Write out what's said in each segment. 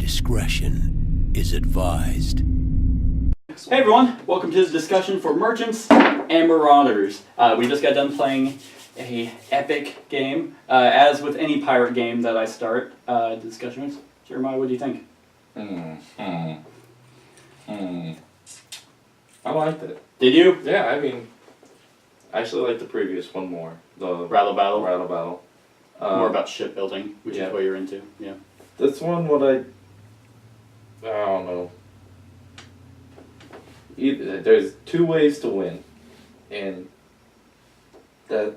Discretion is advised. Hey everyone, welcome to this discussion for Merchants and Marauders. We just got done playing a epic game. As with any pirate game that I start discussions. Jeremiah, what do you think? I liked it. Did you? Yeah, I mean, I actually liked the previous one more. The Rattle Battle? Rattle Battle. More about shipbuilding, which yeah. is what you're into. Yeah. This one, I don't know. There's two ways to win, and that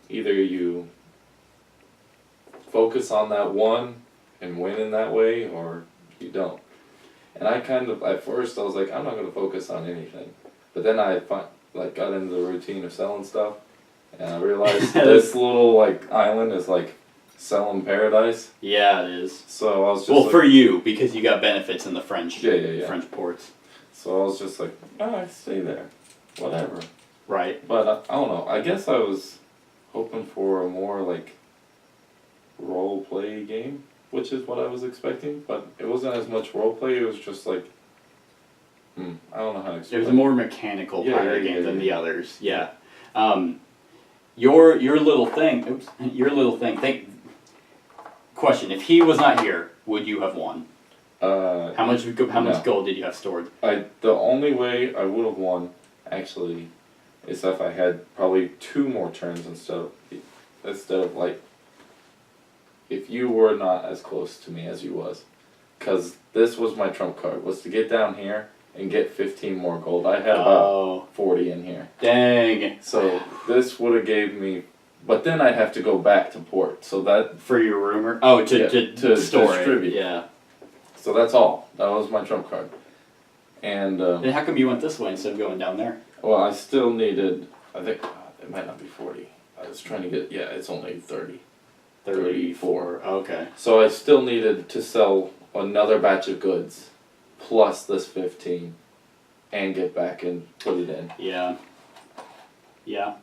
either you focus on that one and win in that way, or you don't. And I at first I was like, I'm not going to focus on anything, but then I got into the routine of selling stuff, and I realized this little island is selling paradise. Yeah, it is. So I was just for you, because you got benefits in the French French ports. So I was just like, I stay there, whatever. Right. But I don't know. I guess I was hoping for a more role play game, which is what I was expecting. But it wasn't as much role play. It was just I don't know how to explain. It was a more mechanical pirate game than the others. Yeah. Your little thing. Oops. Your little thing. Question: if he was not here, would you have won? How much gold did you have stored? The only way I would have won, actually, is if I had probably 2 more turns instead of if you were not as close to me as you was, because this was my trump card, was to get down here and get 15 more gold. I had about 40 in here. Dang. So this would have gave me. But then I'd have to go back to port, so that... For your rumor? Oh, to store distribute. It. Yeah. So that's all. That was my trump card. And... then how come you went this way instead of going down there? Well, I still needed... I think... it might not be 40. I was trying to get... Yeah, it's only 30. 34. Okay. So I still needed to sell another batch of goods, plus this 15, and get back and put it in. Yeah. Yeah.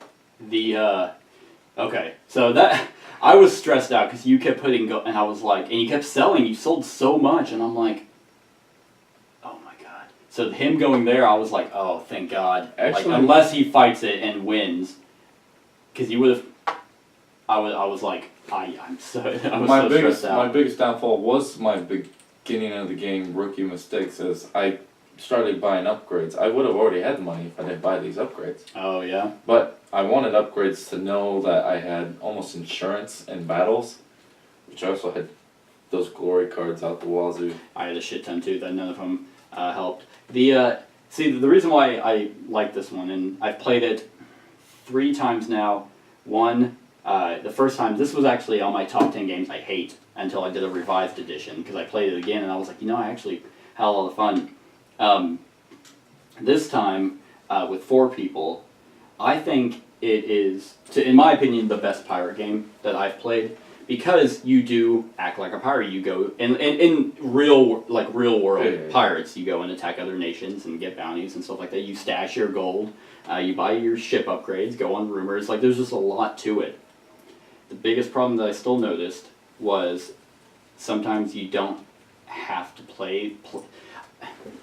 Okay, so that I was stressed out because you kept putting and I was like, and you kept selling. You sold so much, and I'm like, oh my god. So him going there, I was like, oh, thank God. Actually, unless he fights it and wins, because you would have. I was like, I'm so. I was so stressed out. My biggest downfall was my beginning of the game rookie mistakes. As I started buying upgrades, I would have already had the money if I didn't buy these upgrades. Oh yeah. But I wanted upgrades to know that I had almost insurance in battles, which I also had those glory cards out the wazoo. I had a shit ton too, that none of them helped. The reason why I like this one, and I've played it 3 times now. One, the first time, this was actually on my top 10 games I hate until I did a revised edition, because I played it again and I was like, I actually had a lot of fun. This time, with 4 people, I think it is, in my opinion, the best pirate game that I've played, because you do act like a pirate. You go in real world pirates. You go and attack other nations and get bounties and stuff like that. You stash your gold. You buy your ship upgrades. Go on rumors. There's just a lot to it. The biggest problem that I still noticed was sometimes you don't have to play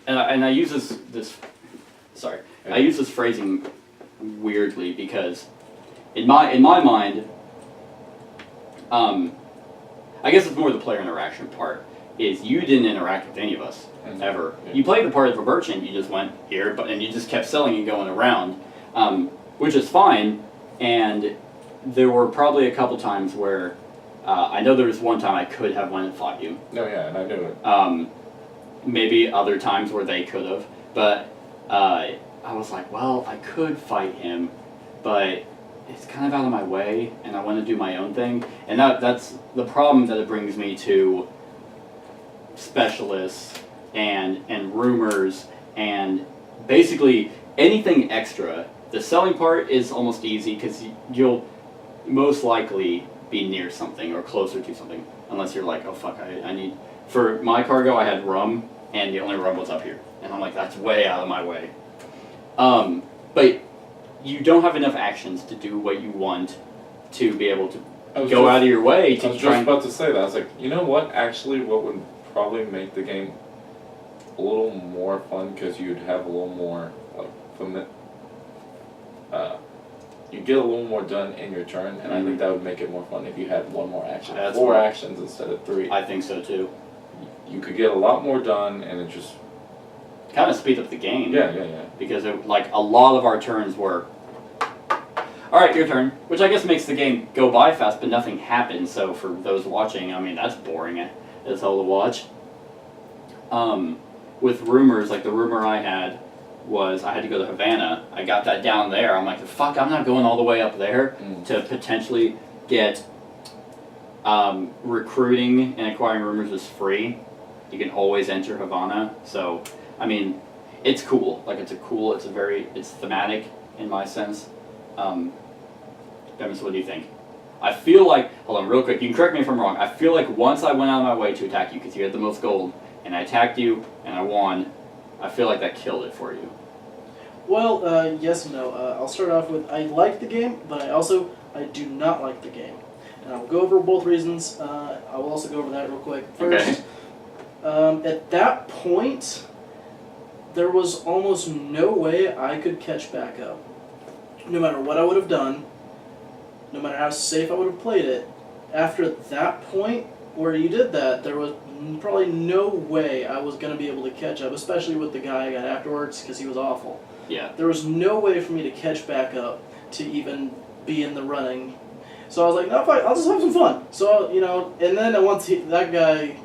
and I use this. Sorry, I use this phrasing weirdly because in my mind, I guess it's more the player interaction part. Is you didn't interact with any of us ever. Yeah. You played the part of a merchant. You just went here, and you just kept selling and going around, which is fine. And there were probably a couple times where I know there was one time I could have went and fought you. No, yeah, and I knew it. Maybe other times where they could have, but I was like, well, I could fight him, but it's kind of out of my way, and I want to do my own thing. And that's the problem that it brings me to specialists and rumors and basically anything extra. The selling part is almost easy because you'll most likely be near something or closer to something, unless you're like, oh fuck, I need... For my cargo, I had rum, and the only rum was up here. And I'm like, that's way out of my way. But you don't have enough actions to do what you want to be able to go out of your way to try. I was just about to say that. I was like, you know what? Actually, what would probably make the game a little more fun because you'd have a little more you get a little more done in your turn, and I think that would make it more fun if you had one more action. That's 4 right. actions instead of 3. I think so too. You could get a lot more done, and it just Kind of speed up the game. yeah. Because like a lot of our turns were, all right, your turn, which I guess makes the game go by fast, but nothing happens. So for those watching, I mean, that's boring as hell to watch. With rumors, like the rumor I had was I had to go to Havana. I got that down there. I'm like, fuck, I'm not going all the way up there to potentially get recruiting and acquiring rumors is free. You can always enter Havana. So, I mean, it's cool. Like, it's thematic in my sense. Demis, what do you think? I feel like, hold on real quick, you can correct me if I'm wrong. I feel like once I went out of my way to attack you because you had the most gold, and I attacked you and I won, I feel like that killed it for you. Well, yes and no. I'll start off with I like the game, but I do not like the game. And I'll go over both reasons. I will also go over that real quick. First, at that point, there was almost no way I could catch back up. No matter what I would have done, no matter how safe I would have played it, after that point where you did that, there was probably no way I was going to be able to catch up, especially with the guy I got afterwards, because he was awful. Yeah. There was no way for me to catch back up to even be in the running. So I was like, no, fine, I'll just have some fun. So, and then once that guy,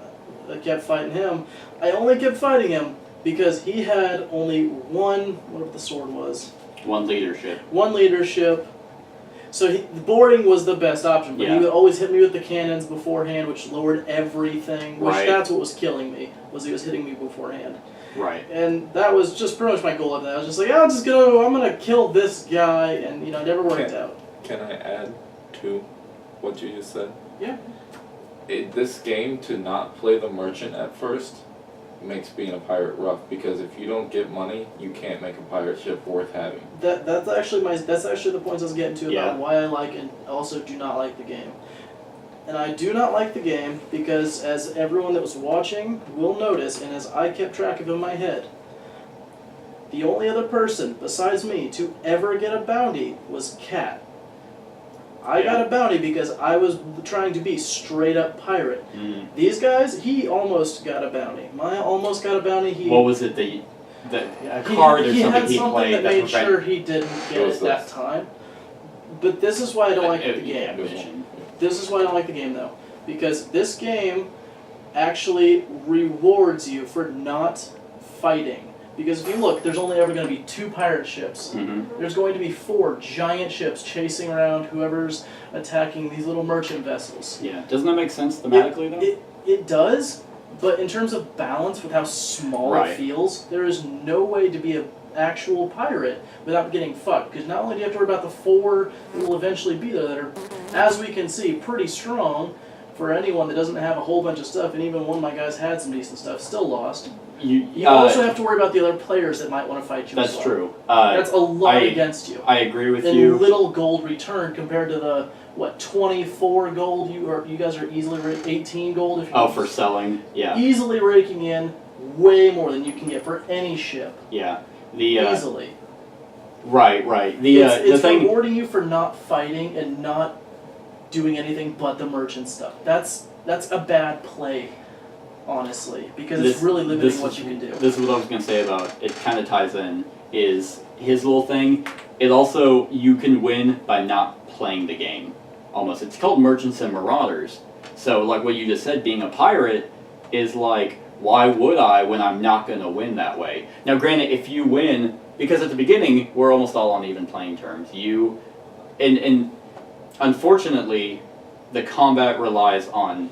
I kept fighting him, I only kept fighting him because he had only one, whatever the sword was. One leadership. So the boarding was the best option, but Yeah. he would always hit me with the cannons beforehand, which lowered everything, which Right. that's what was killing me, was he was hitting me beforehand. Right. And that was just pretty much my goal of that. I was just like, I'm gonna kill this guy, and it never worked out. Can I add to what you just said? Yeah. This game, to not play the merchant at first makes being a pirate rough, because if you don't get money, you can't make a pirate ship worth having. That's actually the points I was getting to about Yeah. why I like and also do not like the game. And I do not like the game because, as everyone that was watching will notice, and as I kept track of in my head, the only other person besides me to ever get a bounty was Cat. I got a bounty because I was trying to be straight up pirate. These guys, he almost got a bounty. Maya almost got a bounty. What was it? A card or he something had he something played that made prevented- sure he didn't get it that time. But this is why I don't like the game. This is why I don't like the game, though. Because this game actually rewards you for not fighting. Because if you look, there's only ever going to be 2 pirate ships. There's going to be 4 giant ships chasing around whoever's attacking these little merchant vessels. Yeah. Doesn't that make sense thematically, though? It does, but in terms of balance with how small Right. it feels, there is no way to be an actual pirate without getting fucked. Because not only do you have to worry about the 4 that will eventually be there that are, as we can see, pretty strong for anyone that doesn't have a whole bunch of stuff, and even one of my guys had some decent stuff, still lost. You also have to worry about the other players that might want to fight you That's as well. true. That's a lot against you. I agree with and you. little gold return compared to the 24 gold you guys are easily 18 gold if you for selling. Yeah. easily raking in way more than you can get for any ship. Yeah. Easily. Right. It's thing. rewarding you for not fighting and not doing anything but the merchant stuff. That's a bad play, honestly, because it's really limiting what you can do. This is what I was going to say about it. Kind of ties in is his little thing. It also, you can win by not playing the game. Almost, it's called Merchants and Marauders. So, like what you just said, being a pirate is like, why would I when I'm not going to win that way? Now, granted, if you win, because at the beginning we're almost all on even playing terms. And unfortunately, the combat relies on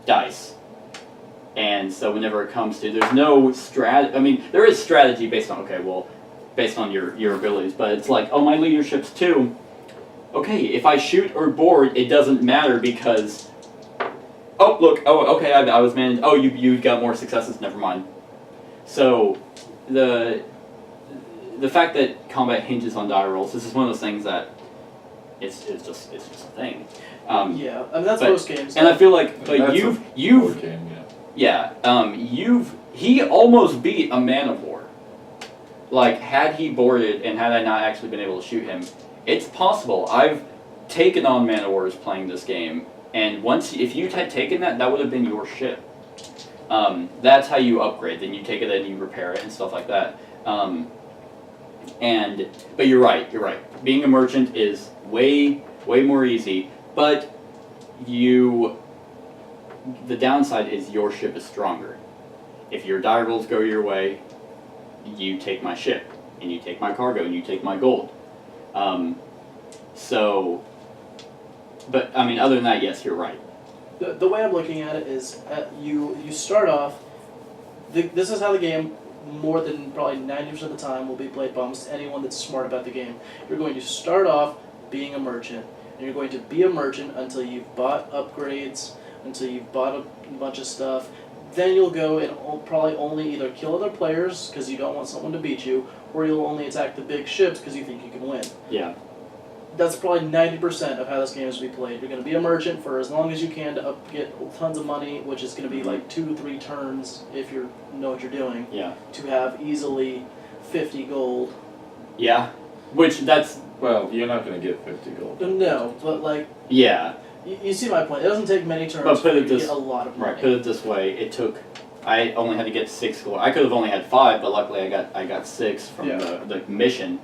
dice. And so whenever it comes to, there's no I mean, there is strategy based on, based on your abilities, but it's like, oh, my leadership's 2. Okay, if I shoot or board, it doesn't matter because, oh, look, okay, I was managed, you got more successes, never mind. So, the fact that combat hinges on die rolls, this is one of those things that it's just a thing. Yeah, I mean that's most games. And I feel like, but That's you've board game, Yeah, he almost beat a Man of War. Like, had he boarded and had I not actually been able to shoot him, it's possible. I've taken on Man of Wars playing this game, and if you had taken that, that would have been your ship. That's how you upgrade. Then you take it and you repair it and stuff like that. But you're right. Being a merchant is way more easy, but the downside is your ship is stronger. If your dire rolls go your way, you take my ship, and you take my cargo, and you take my gold. But I mean, other than that, yes, you're right. The way I'm looking at it is, you start off. This is how the game, more than probably 90% of the time, will be played by almost anyone that's smart about the game. You're going to start off being a merchant, and you're going to be a merchant until you've bought upgrades, until you've bought a bunch of stuff. Then you'll go and probably only either kill other players because you don't want someone to beat you, or you'll only attack the big ships because you think you can win. Yeah. That's probably 90% of how this game is to be played. You're going to be a merchant for as long as you can to get tons of money, which is going to be like 2-3 turns if you know what you're doing. Yeah. To have easily 50 gold. Yeah. Which that's... Well, you're not going to get 50 gold. No, but like... Yeah. You see my point. It doesn't take many turns But for you to get a lot of money. Right, put it this way, I only had to get 6 gold. I could have only had 5, but luckily I got 6 from the mission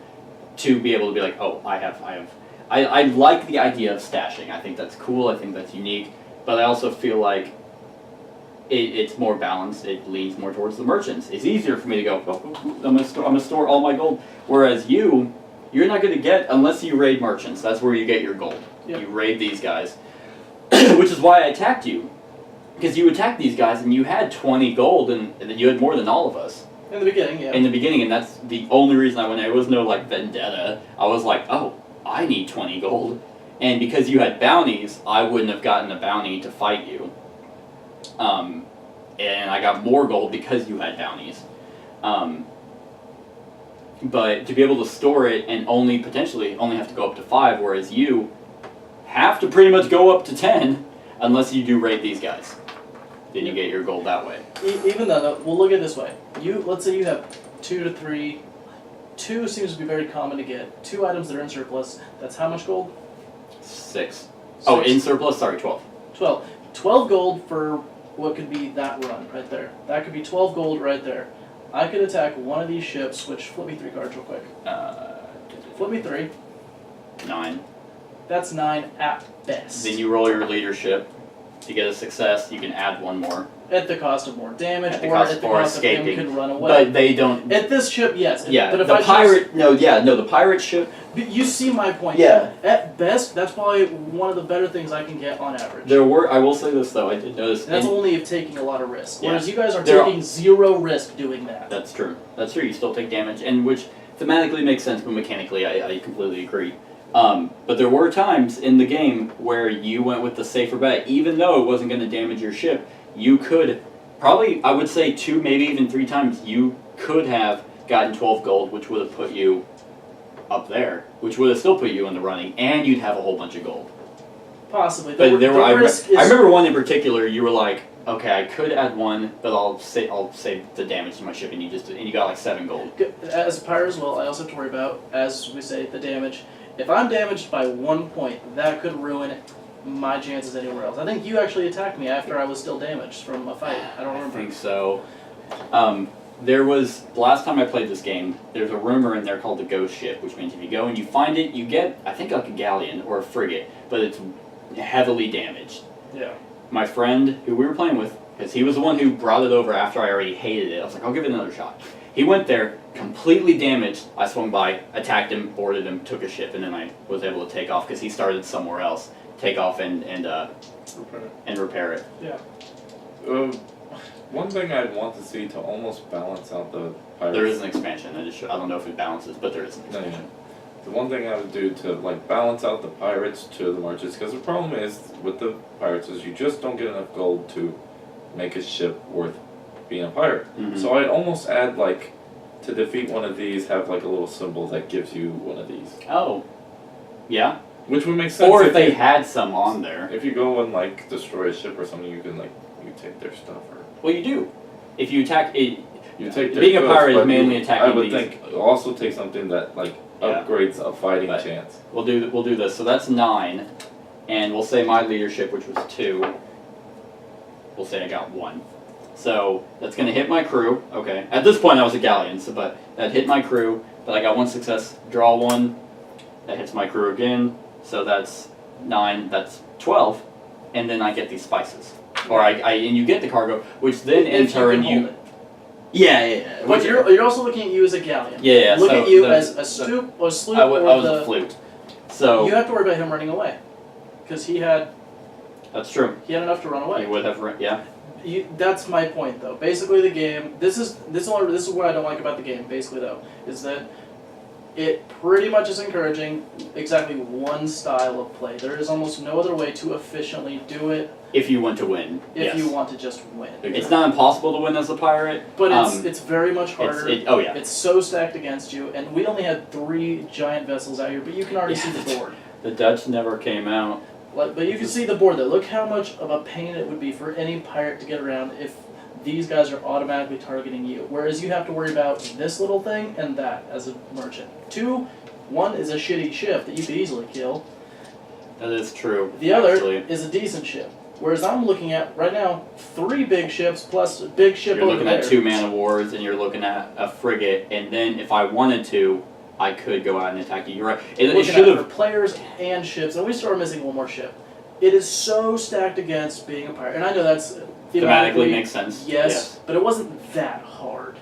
to be able to be like, oh, I like the idea of stashing. I think that's cool, I think that's unique, but I also feel like it's more balanced, it leans more towards the merchants. It's easier for me to go, oh, I'm gonna store all my gold, whereas you're not going to get, unless you raid merchants, that's where you get your gold. Yep. You raid these guys, which is why I attacked you. Because you attacked these guys and you had 20 gold and you had more than all of us. In the beginning, yeah. In the beginning, and that's the only reason I went there. It was no like vendetta. I was like, oh, I need 20 gold. And because you had bounties, I wouldn't have gotten a bounty to fight you. And I got more gold because you had bounties. But to be able to store it and potentially only have to go up to 5, whereas you have to pretty much go up to 10 unless you do raid these guys. Then you get your gold that way. Even though, we'll look at it this way. Let's say you have 2 to 3. 2 seems to be very common to get. 2 items that are in surplus. That's how much gold? 6. Oh, in surplus? Sorry, 12. 12. 12 gold for what could be that run right there. That could be 12 gold right there. I could attack one of these ships, which, flip me 3 cards real quick. Flip me 3. 9. That's 9 at best. Then you roll your leadership. To get a success, you can add 1 more. At the cost of more damage, At the or cost at the of cost of escaping. him could run away. But they don't... At this ship, yes. Yeah, but if the I pirate... the pirate ship... You see my point. Yeah. At best, that's probably one of the better things I can get on average. I will say this though, I did notice... And that's only if taking a lot of risk. Yeah. Whereas you guys are taking 0 risk doing that. That's true. That's true, you still take damage, and which thematically makes sense, but mechanically I completely agree. But there were times in the game where you went with the safer bet, even though it wasn't going to damage your ship. You could, probably, I would say 2, maybe even 3 times, you could have gotten 12 gold, which would have put you up there, which would have still put you in the running, and you'd have a whole bunch of gold. Possibly. But I remember one in particular, you were like, okay, I could add 1, but I'll save the damage to my ship, and you got like 7 gold. As a pirate as well, I also have to worry about, as we say, the damage. If I'm damaged by 1 point, that could ruin my chances anywhere else. I think you actually attacked me after I was still damaged from a fight. I don't remember. I think so. The last time I played this game, there's a rumor in there called the ghost ship, which means if you go and you find it, you get, I think, like a galleon or a frigate, but it's heavily damaged. Yeah. My friend, who we were playing with, because he was the one who brought it over after I already hated it, I was like, I'll give it another shot. He went there, completely damaged. I swung by, attacked him, boarded him, took a ship, and then I was able to take off because he started somewhere else. Take off and repair it. Yeah. One thing I'd want to see to almost balance out the pirates. There is an expansion. I don't know if it balances, but there is an expansion. No. The one thing I would do to like balance out the pirates to the merchants, because the problem is with the pirates is you just don't get enough gold to make a ship worth being a pirate. Mm-hmm. So I'd almost add like to defeat one of these, have like a little symbol that gives you one of these. Oh, yeah. Which would make sense. Or if they had some on there. If you go and like destroy a ship or something, you can like you take their stuff or Well, you do. If you attack it, You take their being a goods, pirate is but mainly I attacking would these. think also take something that like Yeah. upgrades a fighting But- chance. We'll do this. So that's 9, and we'll say my leadership, which was 2. We'll say I got 1. So that's gonna hit my crew. Okay. At this point, I was a galleon, so but that hit my crew. But I got 1 success. Draw 1. That hits my crew again. So that's 9. That's 12, and then I get these spices, or I and you get the cargo, which then in If you turn can hold it. Yeah. But you're also looking at you as a galleon. Yeah. Look so at you the- as a sloop or sloop I or was the. a flute. So You have to worry about him running away, because he had that's true. enough to run away. You would have yeah. That's my point, though. Basically, the game. This is what I don't like about the game. Basically, though, is that it pretty much is encouraging exactly one style of play. There is almost no other way to efficiently do it If you want to win. if yes. you want to just win. It's not impossible to win as a pirate. But it's very much harder. Oh yeah. It's so stacked against you, and we only had 3 giant vessels out here, but you can already see the board. The Dutch never came out. But you can see the board there. Look how much of a pain it would be for any pirate to get around if these guys are automatically targeting you. Whereas you have to worry about this little thing and that as a merchant. 1 is a shitty ship that you could easily kill. That is true. The other actually. is a decent ship. Whereas I'm looking at, right now, 3 big ships plus a big ship You're over looking there. at 2 man-of-wars, and you're looking at a frigate, and then if I wanted to, I could go out and attack you. You're right. It Looking should at for have. players and ships, and we still are missing one more ship. It is so stacked against being a pirate, and I know that's Thematically makes sense. Yes, but it wasn't that hard.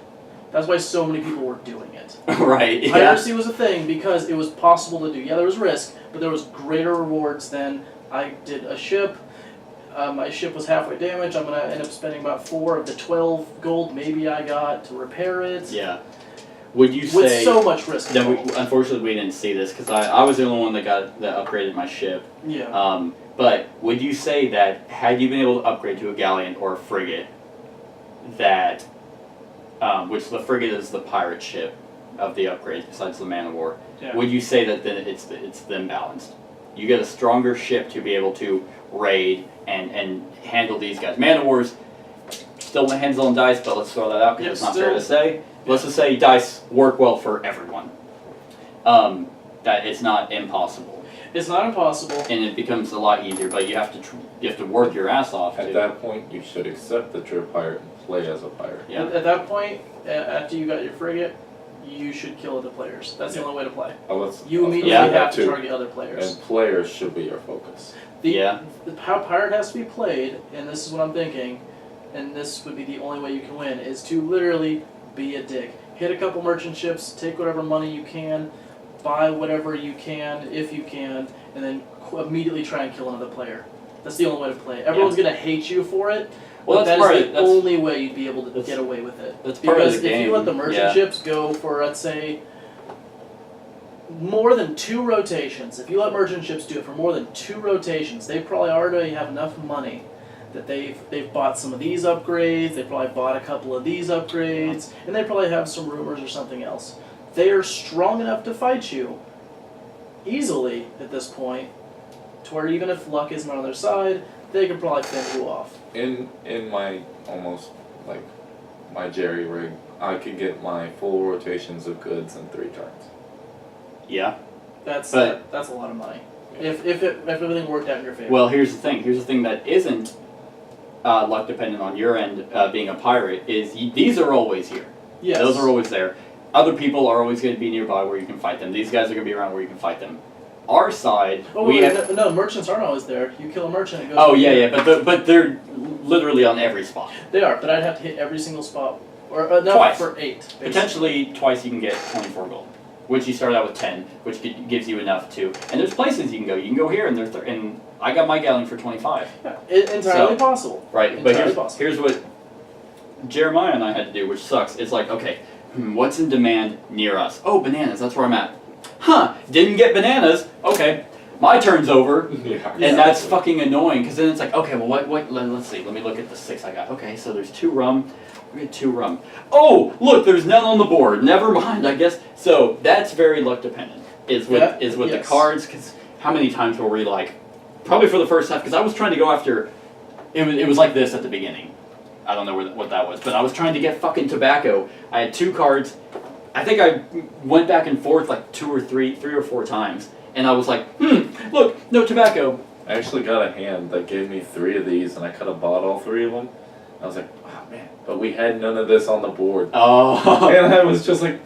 That's why so many people were doing it. Right. Yeah. Piracy was a thing because it was possible to do. Yeah, there was risk, but there was greater rewards than I did a ship. My ship was halfway damaged. I'm gonna end up spending about 4 of the 12 gold maybe I got to repair it. Yeah. Would you With say so much risk. that unfortunately we didn't see this because I was the only one that upgraded my ship. Yeah. But would you say that had you been able to upgrade to a galleon or a frigate, that which the frigate is the pirate ship of the upgrades besides the man of war, Yeah. would you say that then it's then balanced? You get a stronger ship to be able to raid and handle these guys. Man of wars still hands on dice, but let's throw that out because it's not fair to say. Let's just say dice work well for everyone. That it's not impossible. It's not impossible. And it becomes a lot easier, but you have to work your ass off. At that point, you should accept that you're a pirate and play as a pirate. Yeah. At that point, after you got your frigate, you should kill other players. That's the only way to play. You immediately have to target other players. And players should be your focus. How pirate has to be played, and this is what I'm thinking, and this would be the only way you can win, is to literally be a dick. Hit a couple merchant ships, take whatever money you can, buy whatever you can, if you can, and then immediately try and kill another player. That's the only way to play. Everyone's going to hate you for it, Well, but that's that is the only way you'd be able to get away with it. That's part of Because the if game. you let the merchant ships go for, let's say, more than 2 rotations, if you let merchant ships do it for more than 2 rotations, they probably already have enough money that they've bought some of these upgrades, they probably bought a couple of these upgrades, and they probably have some rumors or something else. They are strong enough to fight you easily at this point, to where even if luck isn't on their side, they can probably fend you off. In my almost like my jerry rig, I could get my full rotations of goods in 3 turns. Yeah. That's a lot of money. Yeah. If everything worked out in your favor. Well, here's the thing. Here's the thing that isn't luck dependent on your end. Being a pirate is these are always here. Yes. Those are always there. Other people are always going to be nearby where you can fight them. These guys are going to be around where you can fight them. Our side, no, merchants aren't always there. You kill a merchant, it goes. Oh yeah, but they're literally on every spot. They are, but I'd have to hit every single spot, or enough Twice. for 8. Basically. Potentially twice you can get 24 gold, which you start out with 10, which gives you enough to. And there's places you can go. You can go here, and and I got my galleon for 25. Yeah, entirely possible. Right, Entirely but here's what Jeremiah and I had to do, which sucks. It's like, okay, what's in demand near us? Oh, bananas. That's where I'm at. Huh, didn't get bananas. Okay, my turn's over. Yeah. And that's fucking annoying, because then it's like, okay, well, let's see. Let me look at the 6 I got. Okay, so there's 2 rum. We get 2 rum. Oh, look, there's none on the board. Never mind, I guess. So that's very luck dependent, is with the cards, because how many times were we like, probably for the first half, because I was trying to go after, it was like this at the beginning. I don't know what that was, but I was trying to get fucking tobacco. I had 2 cards. I think I went back and forth like 3 or 4 times, and I was like, look, no tobacco. I actually got a hand that gave me 3 of these, and I could have bought all 3 of them. I was like, oh man, but we had none of this on the board. Oh. And I was just like,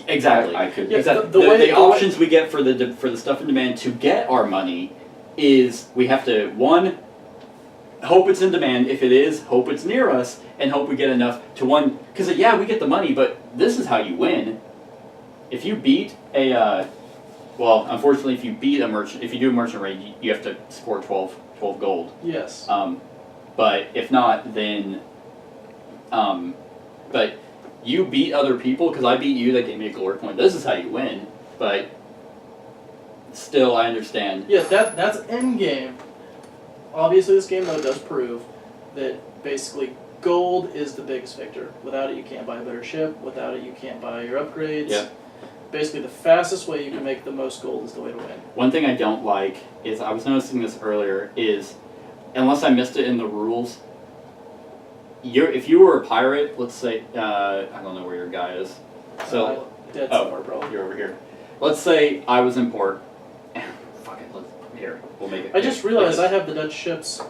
exactly. I could. Yeah, exactly. the options we get for the stuff in demand to get our money is we have to, 1, hope it's in demand. If it is, hope it's near us, and hope we get enough to 1. Because yeah, we get the money, but this is how you win. If you beat a, well, unfortunately, if you beat a merchant, if you do a merchant raid, you have to score 12 gold. Yes. But if not, then, but you beat other people, because I beat you, that gave me a glory point. This is how you win, but still, I understand. Yeah, that's end game. Obviously, this game though does prove that basically gold is the biggest victor. Without it, you can't buy a better ship. Without it, you can't buy your upgrades. Yeah. Basically, the fastest way you can make the most gold is the way to win. One thing I don't like is, I was noticing this earlier, is unless I missed it in the rules, if you were a pirate, let's say, I don't know where your guy is. So, Dead somewhere, bro. You're over here. Let's say I was in port. Fuck it, here, we'll make it. I just realized I have the Dutch ships.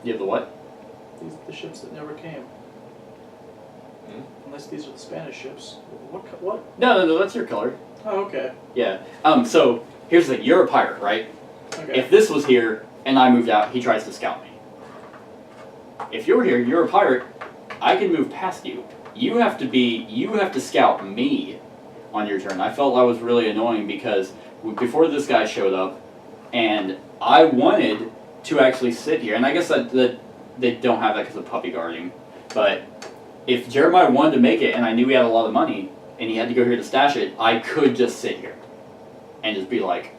You have the what? The ships that never came. Unless these are the Spanish ships. What? No, that's your color. Oh, okay. Yeah. So here's the thing. You're a pirate, right? Okay. If this was here and I moved out, he tries to scout me. If you're here, you're a pirate. I can move past you. You have to scout me on your turn. I felt that was really annoying because before this guy showed up, and I wanted to actually sit here, and I guess that they don't have that because of puppy guarding, but if Jeremiah wanted to make it and I knew he had a lot of money and he had to go here to stash it, I could just sit here and just be like,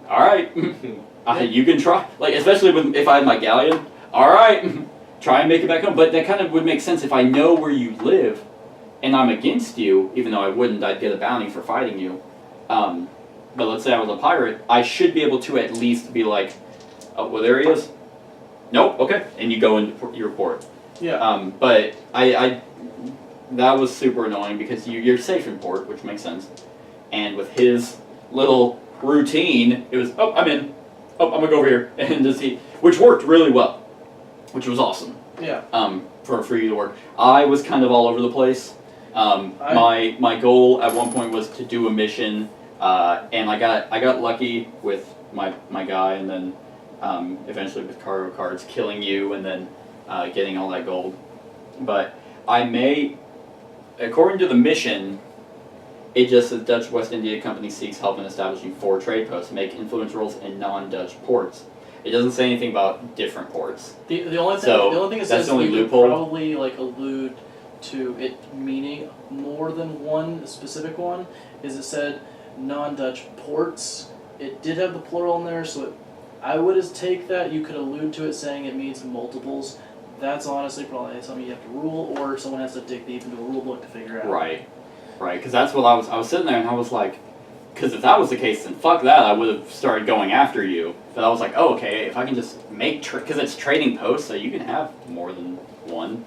all right, you can try. Like, especially if I had my galleon, all right, try and make it back home. But that kind of would make sense if I know where you live and I'm against you, even though I wouldn't, I'd get a bounty for fighting you. But let's say I was a pirate, I should be able to at least be like, oh, well, there he is. Nope, okay. And you go into your port. Yeah. But I that was super annoying because you're safe in port, which makes sense. And with his little routine, it was, oh, I'm in. Oh, I'm gonna go over here and just see, which worked really well, which was awesome. Yeah. For you to work. I was kind of all over the place. My goal at one point was to do a mission, and I got lucky with my guy, and then eventually with cargo cards killing you, and then getting all that gold. But I may, according to the mission, it just says Dutch West India Company seeks help in establishing 4 trade posts, make influence rolls in non-Dutch ports. It doesn't say anything about different ports. The only thing it says the only you could loophole. probably like allude to it meaning more than one specific one is it said non-Dutch ports. It did have the plural in there, so I would take that. You could allude to it saying it means multiples. That's honestly probably something you have to rule, or someone has to dig deep into a rule book to figure out. Right, because that's what I was sitting there and I was like, because if that was the case, then fuck that, I would have started going after you. But I was like, oh, okay, if I can just make, because it's trading posts, so you can have more than one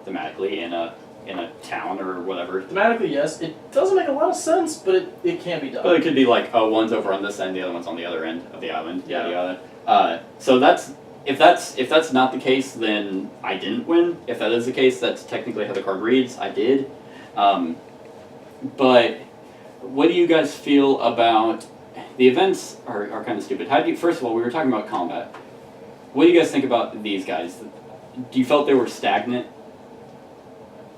thematically in a town or whatever. Thematically, yes. It doesn't make a lot of sense, but it can be done. But it could be like, oh, one's over on this end, the other one's on the other end of the island. Yeah. Yada yada. So if that's not the case, then I didn't win. If that is the case, that's technically how the card reads. I did. But what do you guys feel about the events? Are kind of stupid. First of all, we were talking about combat. What do you guys think about these guys? Do you felt they were stagnant?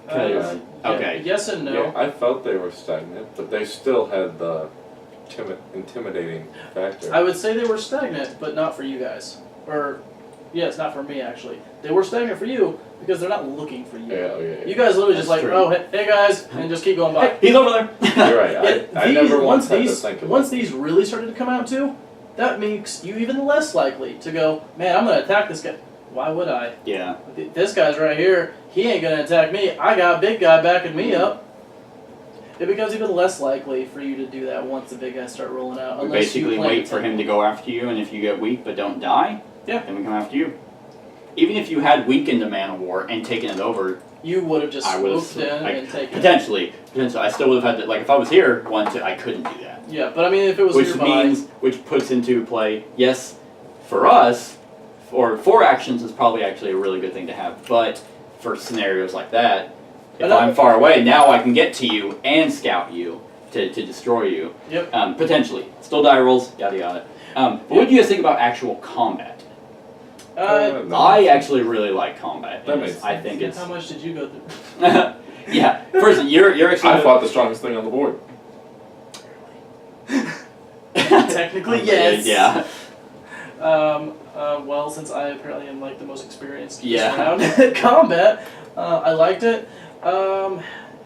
Okay. Yes and no. Yeah, I felt they were stagnant, but they still had the intimidating factor. I would say they were stagnant, but not for you guys. Or, yes, not for me actually. They were stagnant for you because they're not looking for you. Yeah. You guys literally just like, true. oh, hey guys, and just keep going by. Hey, he's over there. You're right. I never once had to think about Once these really started to come out too, that makes you even less likely to go, man, I'm going to attack this guy. Why would I? Yeah. This guy's right here. He ain't going to attack me. I got a big guy backing me up. It becomes even less likely for you to do that once the big guys start rolling out. We basically wait for him to go after you, and if you get weak but don't die, yeah, then we come after you. even if you had weakened a Man of War and taken it over, You would have just I would swooped in and taken it. potentially, I still would have had to, like, if I was here, I couldn't do that. Yeah, but I mean, if it was nearby... Which puts into play, yes, for us, or 4 actions is probably actually a really good thing to have, but for scenarios like that, if I'm far away, now I can get to you and scout you to destroy you. Yep. Potentially. Still die rolls, yada yada. But what do you guys think about actual combat? I actually really like combat. That makes sense. I think it's... How much did you go through? Yeah. First, you're actually... I fought the strongest thing on the board. Technically, yes. Yeah. Well, since I apparently am like the most experienced Yeah. around at combat, I liked it.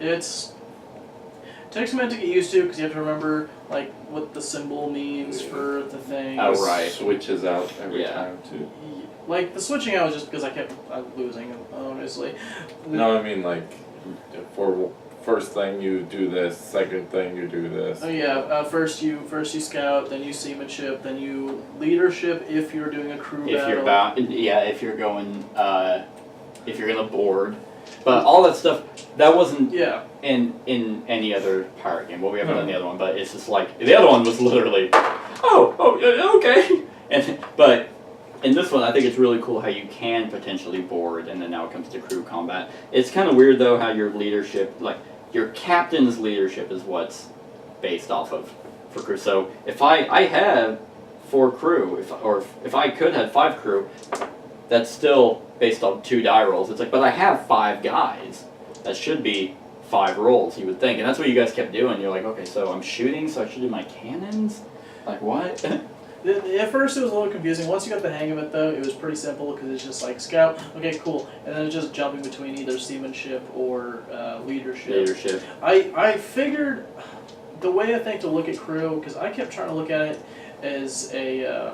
It takes a minute to get used to because you have to remember like what the symbol means for the thing. Oh, right. Switches out every time too. Like the switching out was just because I kept losing, honestly. No, I mean like for first thing you do this, second thing you do this. Oh yeah, first you scout, then you seamanship, then you leadership if you're doing a crew battle. If you're going, if you're gonna board, but all that stuff that wasn't in any other pirate game. Well, we haven't done the other one, but it's just like the other one was literally, okay, but. In this one, I think it's really cool how you can potentially board, and then now it comes to crew combat. It's kind of weird, though, how your leadership, like, your captain's leadership is what's based off of for crew. So, if I have 4 crew, if I could have 5 crew, that's still based on 2 die rolls. It's like, but I have 5 guys. That should be 5 rolls, you would think. And that's what you guys kept doing. You're like, okay, so I'm shooting, so I should do my cannons? Like, what? At first it was a little confusing. Once you got the hang of it though, it was pretty simple because it's just like scout, okay, cool, and then it's just jumping between either seamanship or leadership. I figured the way I think to look at crew, because I kept trying to look at it as the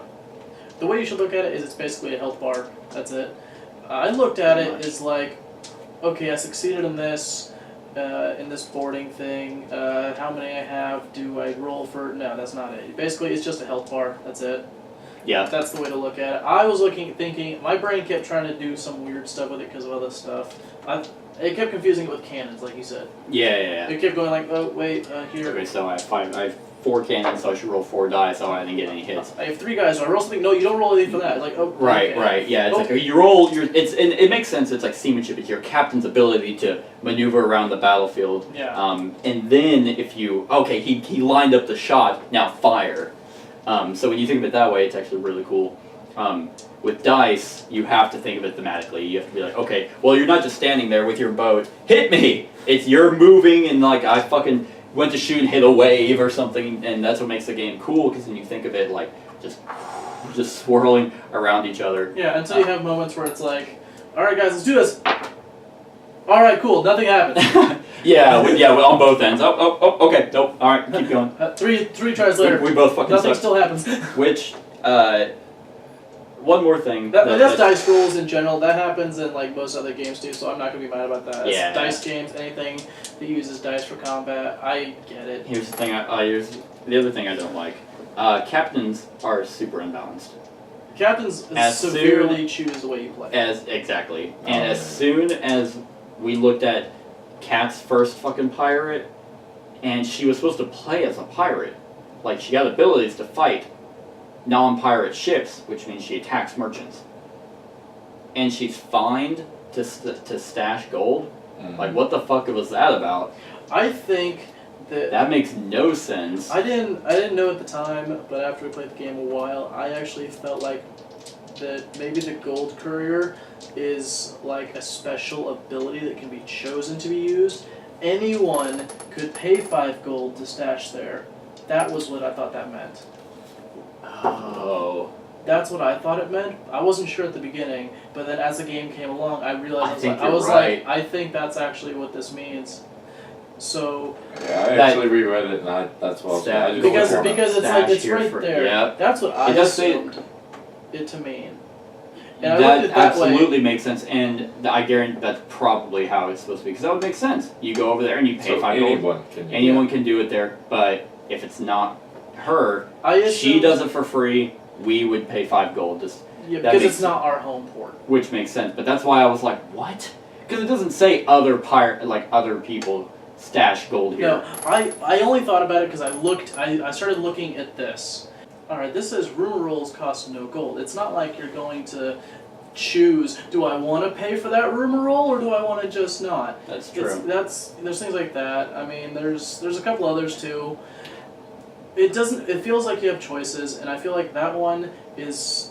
way you should look at it is it's basically a health bar. That's it. I looked at it as like, okay, I succeeded in this boarding thing, how many I have, do I roll for, no, that's not it. Basically, it's just a health bar, that's it. Yeah. That's the way to look at it. I was thinking, my brain kept trying to do some weird stuff with it because of other stuff. It kept confusing it with cannons, like you said. Yeah. It kept going like, oh, wait, here. Okay, so I have 4 cannons, so I should roll 4 die, so I didn't get any hits. I have 3 guys, so I roll something, no, you don't roll anything for that. It's like, oh, okay. Right, yeah, it's like, you roll, and it makes sense, it's like seamanship, it's your captain's ability to maneuver around the battlefield. Yeah. And then if you, he lined up the shot, now fire. So when you think of it that way, it's actually really cool. With dice, you have to think of it thematically. You have to be like, okay, well, you're not just standing there with your boat, hit me! It's you're moving, and like, I fucking went to shoot and hit a wave or something, and that's what makes the game cool, because then you think of it like just swirling around each other. Yeah, until you have moments where it's like, alright guys, let's do this! Alright, cool, nothing happens. Yeah, on both ends. Okay, nope, alright, keep going. Three tries later. We both fucking nothing suck. still happens. Which, one more thing. That's dice rolls in general. That happens in like most other games too, so I'm not gonna be mad about that. Yeah. Dice games, anything that uses dice for combat, I get it. Here's the thing. Here's the other thing I don't like. Captains are super unbalanced. Captains severely choose the way you play. Exactly. And as soon as we looked at Kat's first fucking pirate, and she was supposed to play as a pirate, like she got abilities to fight non-pirate ships, which means she attacks merchants. And she's fined to stash gold? Mm-hmm. Like, what the fuck was that about? I think that makes no sense. I didn't know at the time, but after we played the game a while, I actually felt like that maybe the gold courier is like a special ability that can be chosen to be used. Anyone could pay 5 gold to stash there. That was what I thought that meant. Oh. That's what I thought it meant. I wasn't sure at the begining, but then as the game came along, I realized I think that's actually what this means. So yeah, I actually reread it, and that's what I was because it's like it's right there. Yep. That's what I assumed it to mean. And that absolutely makes sense, and I guarantee that's probably how it's supposed to be, because that would make sense. You go over there and you pay 5 gold. Anyone can do it there, but if it's not her, she does it for free. We would pay 5 gold. Yeah, because it's not our home port. Which makes sense, but that's why I was like, what? Because it doesn't say other other people stash gold here. No, I only thought about it because I started looking at this. Alright, this says rumor rolls cost no gold. It's not like you're going to choose, do I want to pay for that rumor roll or do I want to just not? That's true. There's things like that. I mean, there's a couple others too. It feels like you have choices, and I feel like that one is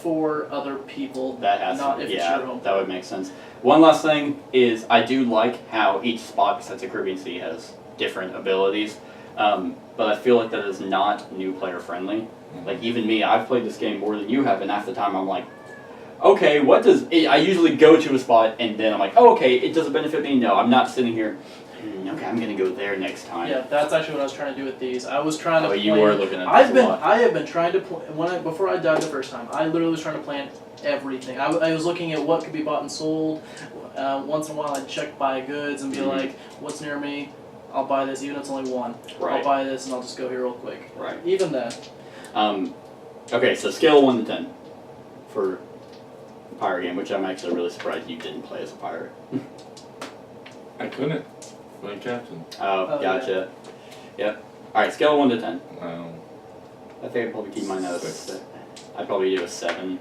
for other people, That has not if it's your home. that would make sense. One last thing is I do like how each spot besides the Caribbean Sea has different abilities, but I feel like that is not new player friendly. Like even me, I've played this game more than you have, and half the time I'm like, okay, what does I usually go to a spot and then I'm like, oh, okay, it doesn't benefit me. No, I'm not sitting here. Okay, I'm gonna go there next time. Yeah, that's actually what I was trying to do with these. I was trying to. You were looking at this a lot. I have been trying to before I died the first time. I literally was trying to plan everything. I was looking at what could be bought and sold. Once in a while, I'd check buy goods and be like, what's near me? I'll buy this, even if it's only one. Right. I'll buy this and I'll just go here real quick. Right. Even then. Okay, so scale of 1 to 10 for the pirate game, which I'm actually really surprised you didn't play as a pirate. I couldn't. My captain. Oh, gotcha. Yep. Alright, scale of 1 to 10. Wow. I think I'd probably keep mine at a 6. I'd probably do a 7.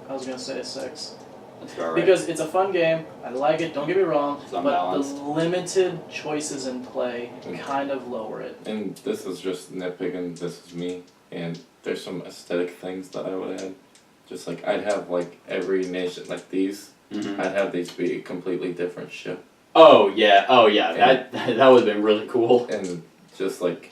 I was gonna say a 6. That's about right. Because it's a fun game. I like it. Don't get me wrong. It's but unbalanced. the limited choices in play kind of lower it. And this is just nitpicking. This is me. And there's some aesthetic things that I would add. Just like I'd have like every nation like these. Mm-hmm. I'd have these be a completely different ship. Oh yeah. That would have been really cool. And just like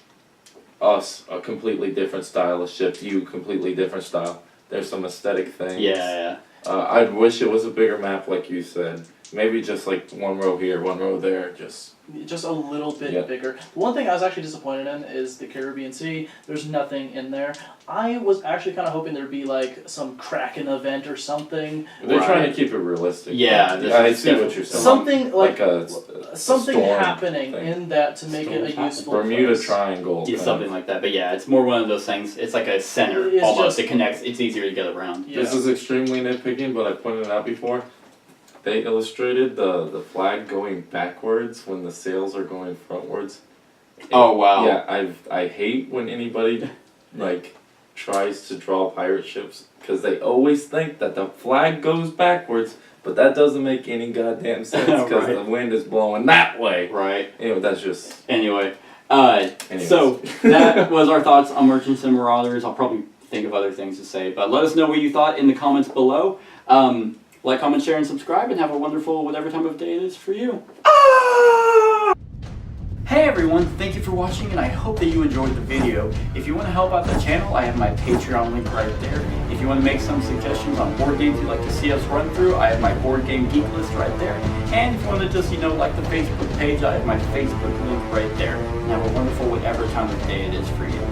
us, a completely different style of ship. You, completely different style. There's some aesthetic things. Yeah. I'd wish it was a bigger map, like you said. Maybe just like one row here, one row there, just a little bit bigger. The one thing I was actually disappointed in is the Caribbean Sea. There's nothing in there. I was actually kind of hoping there'd be like some Kraken event or something. They're trying to keep it realistic. Yeah, I see what you're saying. Something like something storm happening thing. in that to make it a useful Bermuda place. Triangle. Yeah, something like that. But yeah, it's more one of those things. It's like a center It's almost. just- It connects. It's easier to get around. Yeah. This is extremely nitpicking, but I pointed it out before. They illustrated the flag going backwards when the sails are going frontwards. Oh wow. Yeah, I hate when anybody like tries to draw pirate ships because they always think that the flag goes backwards, but that doesn't make any goddamn sense because Right. the wind is blowing that way. Right. Anyway, that's just. Anyway, Anyways. so that was our thoughts on Merchants and Marauders. I'll probably think of other things to say, but let us know what you thought in the comments below. Like, comment, share, and subscribe, and have a wonderful whatever time of day it is for you. Hey everyone, thank you for watching, and I hope that you enjoyed the video. If you want to help out the channel, I have my Patreon link right there. If you want to make some suggestions on board games you'd like to see us run through, I have my board game geek list right there. And if you want to just, like the Facebook page, I have my Facebook link right there. And have a wonderful whatever time of day it is for you.